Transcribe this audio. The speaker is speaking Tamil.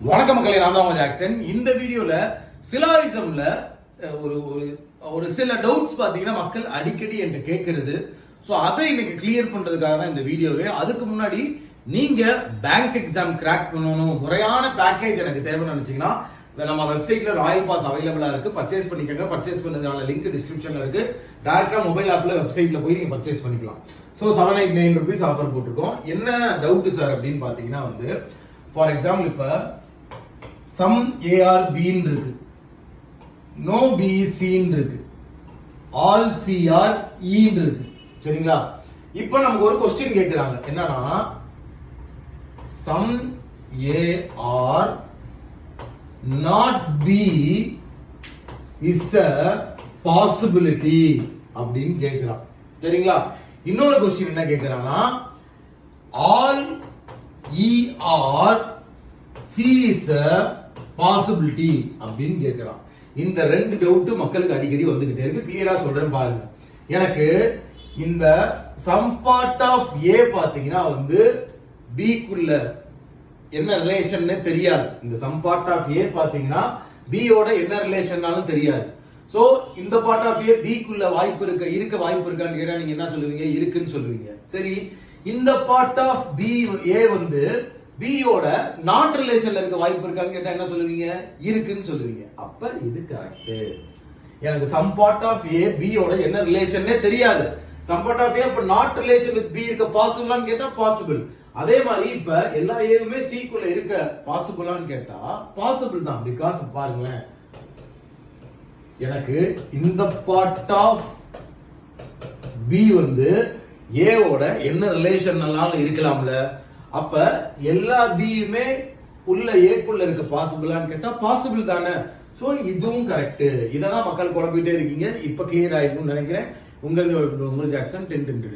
வணக்கம் மக்களே, நான் தான் ஜாக்சன். இந்த வீடியோல சிலாயிசம்ல ஒரு ஒரு சில டவுட்ஸ் பாத்தீங்கன்னா மக்கள் அடிக்கடி என்கிட்ட கேட்கறது. ஸோ அதை இன்னைக்கு கிளியர் பண்றதுக்காக தான் இந்த வீடியோவே. அதுக்கு முன்னாடி நீங்க பேங்க் எக்ஸாம் கிராக் பண்ணணும், முறையான பேக்கேஜ் எனக்கு தேவைன்னு நினைச்சீங்கன்னா நம்ம வெப்சைட்ல ராயல் பாஸ் அவைலபிளா இருக்கு, பர்ச்சேஸ் பண்ணிக்கோங்க. பர்ச்சேஸ் பண்ணதுக்கான லிங்க் டிஸ்கிரிப்ஷன்ல இருக்கு. டைரக்டா மொபைல் ஆப்ல வெப்சைட்ல போய் நீங்க பர்ச்சேஸ் பண்ணிக்கலாம். ஸோ 789 rupees ஆஃபர் போட்டிருக்கோம். என்ன டவுட் சார் அப்படின்னு பாத்தீங்கன்னா ஃபார் எக்ஸாம்பிள் இப்ப சம் ஏஆர் பின்னு இருக்கு, நோ பிசின்னு இருக்கு, ஆல் சிஆர் ஈன்னு இருக்கு. சரிங்களா? இப்போ நமக்கு ஒரு क्वेश्चन கேக்குறாங்க, என்னன்னா some A are not B is a possibility அப்படின்னு கேக்குறான். சரிங்களா? இன்னொரு क्वेश्चन என்ன கேக்குறாங்கன்னா all E are C is a possibility அப்படின்னு கேட்கிறான். இந்த ரெண்டு டவுட் மக்களுக்கு அடிக்கடி வந்துகிட்டே இருக்கு. கிளியரா சொல்றேன் பாருங்க. எனக்கு இந்த சம் பார்ட் ஆஃப் ஏ பாத்தீங்கன்னா பி குள்ள என்ன ரிலேஷன் தெரியாது. இந்த சம் பார்ட் ஆஃப் ஏ பாத்தீங்கன்னா பி யோட என்ன ரிலேஷன்னாலும் தெரியாது. சோ இந்த பார்ட் ஆஃப் ஏ பி குள்ள வாய்ப்பு இருக்க வாய்ப்பு இருக்கான்னு கேட்டா நீங்க என்ன சொல்லுவீங்க? இருக்குன்னு சொல்லுவீங்க. சரி, இந்த part of B A B யோட நாட் ரிலேஷன்ல இருக்க வாய்ப்பு இருக்கான்னு கேட்டா என்ன சொல்லுவீங்க? இருக்குன்னு சொல்லுவீங்க. அப்ப இது கரெக்ட். எனக்கு some part of A B யோட என்ன ரிலேஷன்னே தெரியாது. சம் பார்ட் ஆஃப் ஏ அப்ப நாட் ரிலேஷன் வித் பி இருக்க பாசிபிளான்னு கேட்டா பாசிபிள். அதே மாதிரி இப்ப எல்லா ஏவுமே சி குள்ள இருக்க பாசிபிளான்னு கேட்டா பாசிபிள் தான். பிகாஸ் பாருங்களேன், எனக்கு இந்த பார்ட் ஆஃப் பி ஏ ஓட என்ன ரிலேஷன் எல்லாம் இருக்கலாம்ல. அப்ப எல்லா பியுமே உள்ள ஏக்குள்ள இருக்க பாசிபிளான்னு கேட்டா பாசிபிள் தானே. சோ இதுவும் கரெக்ட். இதெல்லாம் மக்கள் குழப்பிட்டே இருக்கீங்க. இப்ப கிளியர் ஆயிருக்கும்னு நினைக்கிறேன். உங்களுக்கு ஜாக்சன் 10 10